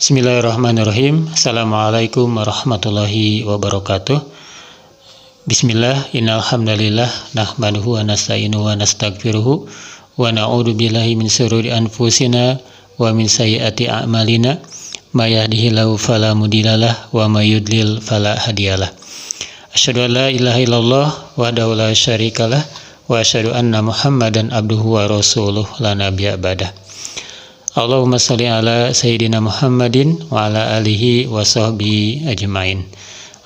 Bismillahirrahmanirrahim. Assalamualaikum warahmatullahi wabarakatuh. Bismillah, innal hamdalillah nahmaduhu wa nasta'inuhu wa nastaghfiruhu wa na'udzu billahi min shururi anfusina wa min sayyiati a'malina. May yahdihillahu fala mudhillalah wa may yudlil fala hadiyalah. Asyhadu an la ilaha illallah wahdahu la syarikalah wa asyhadu anna Muhammadan abduhu wa rasuluh la nabiyya ba'dah. Allahumma sholli ala sayyidina Muhammadin wa ala alihi wa sahbihi ajmain.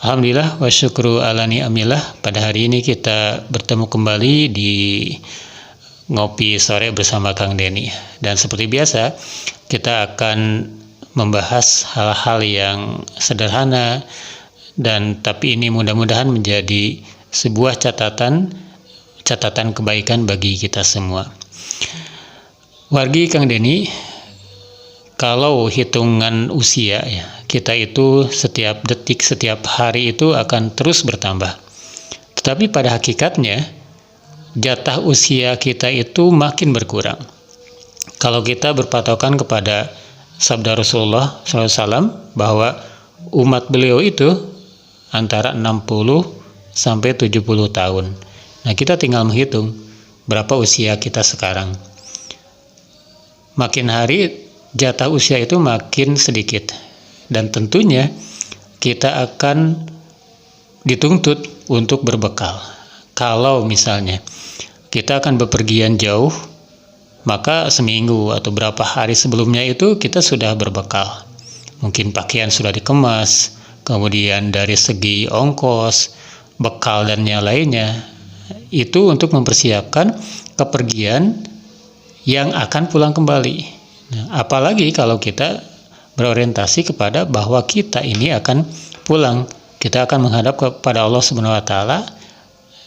Alhamdulillah wa syukru ala ni'amillah. Pada hari ini kita bertemu kembali di Ngopi Sore bersama Kang Denny. Dan seperti biasa, kita akan membahas hal-hal yang sederhana dan tapi ini mudah-mudahan menjadi sebuah catatan kebaikan bagi kita semua. Wargi Kang Denny, kalau hitungan usia ya, kita itu setiap detik, setiap hari itu akan terus bertambah. Tetapi pada hakikatnya, jatah usia kita itu makin berkurang. Kalau kita berpatokan kepada sabda Rasulullah SAW bahwa umat beliau itu antara 60 sampai 70 tahun. Nah, kita tinggal menghitung berapa usia kita sekarang. Makin hari jatah usia itu makin sedikit, dan tentunya kita akan dituntut untuk berbekal. Kalau misalnya kita akan bepergian jauh, maka seminggu atau berapa hari sebelumnya itu kita sudah berbekal. Mungkin pakaian sudah dikemas, kemudian dari segi ongkos, bekal dan yang lainnya, itu untuk mempersiapkan kepergian yang akan pulang kembali. Nah, apalagi kalau kita berorientasi kepada bahwa kita ini akan pulang, kita akan menghadap kepada Allah Subhanahu wa taala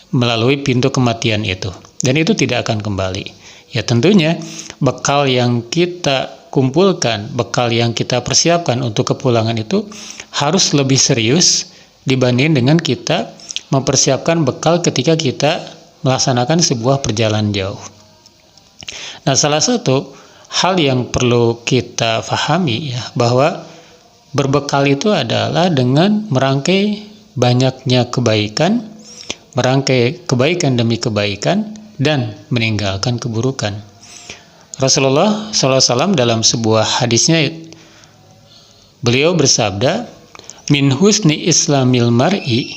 melalui pintu kematian itu, dan itu tidak akan kembali. Ya tentunya bekal yang kita kumpulkan, bekal yang kita persiapkan untuk kepulangan itu harus lebih serius dibanding dengan kita mempersiapkan bekal ketika kita melaksanakan sebuah perjalanan jauh. Nah, salah satu hal yang perlu kita fahami ya, bahwa berbekal itu adalah dengan merangkai banyaknya kebaikan, merangkai kebaikan demi kebaikan, dan meninggalkan keburukan. Rasulullah SAW dalam sebuah hadisnya, beliau bersabda, min husni islamil mar'i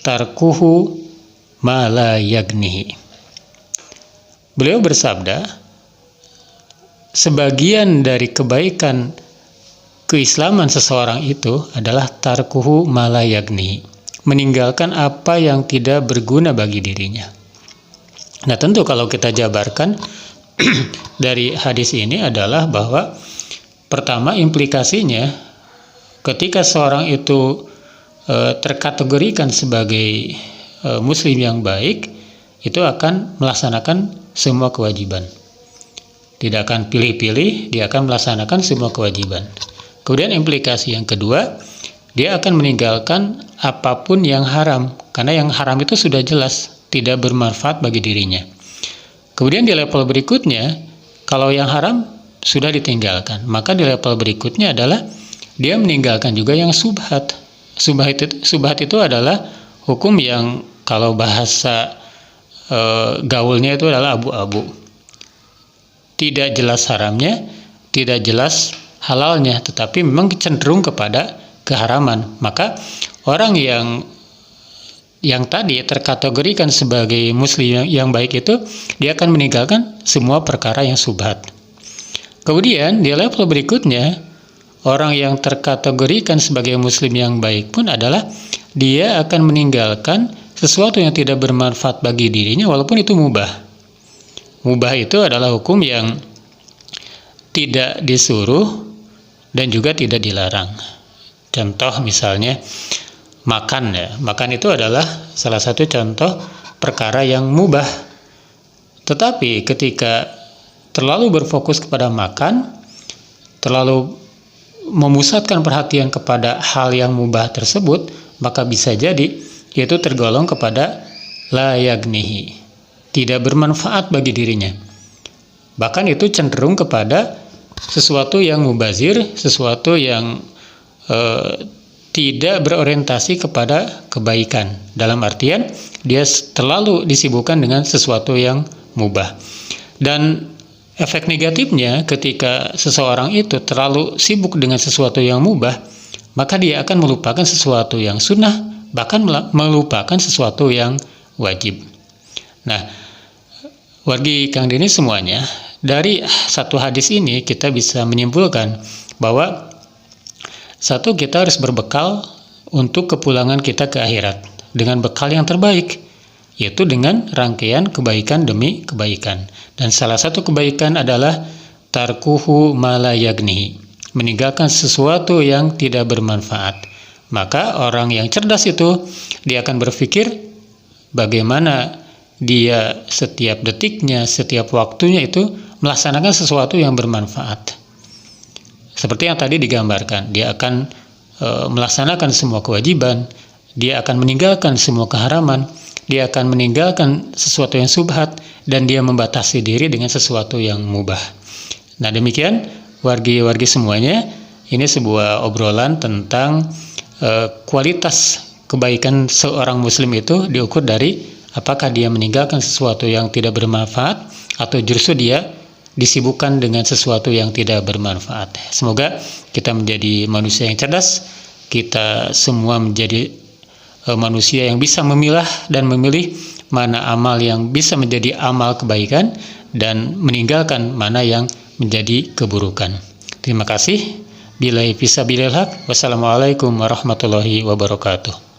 tarkuhu ma la yagnihi. Beliau bersabda, sebagian dari kebaikan keislaman seseorang itu adalah tarkuhu malayagni, meninggalkan apa yang tidak berguna bagi dirinya. Nah, tentu kalau kita jabarkan dari hadis ini adalah bahwa pertama, implikasinya ketika seorang itu terkategorikan sebagai muslim yang baik, itu akan melaksanakan semua kewajiban. Tidak akan pilih-pilih, dia akan melaksanakan semua kewajiban. Kemudian implikasi yang kedua, dia akan meninggalkan apapun yang haram, karena yang haram itu sudah jelas tidak bermanfaat bagi dirinya. Kemudian di level berikutnya, kalau yang haram sudah ditinggalkan, maka di level berikutnya adalah dia meninggalkan juga yang subhat. Subhat itu adalah hukum yang kalau bahasa gaulnya itu adalah abu-abu. Tidak jelas haramnya, tidak jelas halalnya, tetapi memang cenderung kepada keharaman. Maka orang yang tadi terkategorikan sebagai muslim yang baik itu, dia akan meninggalkan semua perkara yang subhat. Kemudian di level berikutnya, orang yang terkategorikan sebagai muslim yang baik pun adalah dia akan meninggalkan sesuatu yang tidak bermanfaat bagi dirinya walaupun itu mubah. Mubah itu adalah hukum yang tidak disuruh dan juga tidak dilarang. Contoh misalnya makan ya. Makan itu adalah salah satu contoh perkara yang mubah. Tetapi ketika terlalu berfokus kepada makan, terlalu memusatkan perhatian kepada hal yang mubah tersebut, maka bisa jadi yaitu tergolong kepada la yagnihi, tidak bermanfaat bagi dirinya. Bahkan itu cenderung kepada sesuatu yang mubazir, sesuatu yang tidak berorientasi kepada kebaikan. Dalam artian dia terlalu disibukkan dengan sesuatu yang mubah. Dan efek negatifnya ketika seseorang itu terlalu sibuk dengan sesuatu yang mubah, maka dia akan melupakan sesuatu yang sunnah, bahkan melupakan sesuatu yang wajib. Nah, wargi Kang Deni semuanya, dari satu hadis ini kita bisa menyimpulkan bahwa satu, kita harus berbekal untuk kepulangan kita ke akhirat dengan bekal yang terbaik, yaitu dengan rangkaian kebaikan demi kebaikan. Dan salah satu kebaikan adalah tarkuhu ma la yagni, meninggalkan sesuatu yang tidak bermanfaat. Maka orang yang cerdas itu, dia akan berpikir bagaimana dia setiap detiknya, setiap waktunya itu melaksanakan sesuatu yang bermanfaat. Seperti yang tadi digambarkan, dia akan melaksanakan semua kewajiban, dia akan meninggalkan semua keharaman, dia akan meninggalkan sesuatu yang subhat, dan dia membatasi diri dengan sesuatu yang mubah. Nah, demikian wargi-wargi semuanya, ini sebuah obrolan tentang kualitas kebaikan seorang muslim itu diukur dari apakah dia meninggalkan sesuatu yang tidak bermanfaat atau justru dia disibukkan dengan sesuatu yang tidak bermanfaat. Semoga kita menjadi manusia yang cerdas, kita semua menjadi manusia yang bisa memilah dan memilih mana amal yang bisa menjadi amal kebaikan dan meninggalkan mana yang menjadi keburukan. Terima kasih. Billahi fisabilillah. Wassalamualaikum warahmatullahi wabarakatuh.